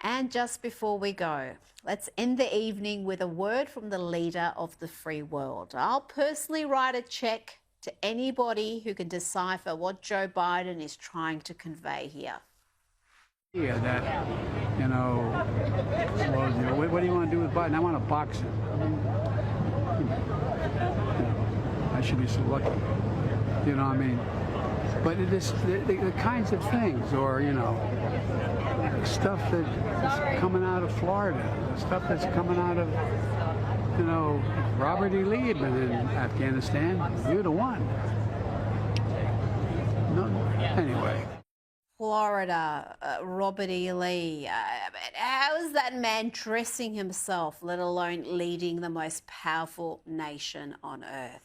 And just before we go, let's end the evening with a word from the leader of the free world. I'll personally write a check to anybody who can decipher what Joe Biden is trying to convey here. Yeah, that, well, what do you want to do with Biden? I want to box him. I should be so lucky. You know what I mean? But it is the kinds of things, or, stuff that's coming out of Florida, stuff that's coming out of, Robert E. Lee had been in Afghanistan. You'd have won. No, anyway. Florida, Robert E. Lee. How is that man dressing himself, let alone leading the most powerful nation on earth?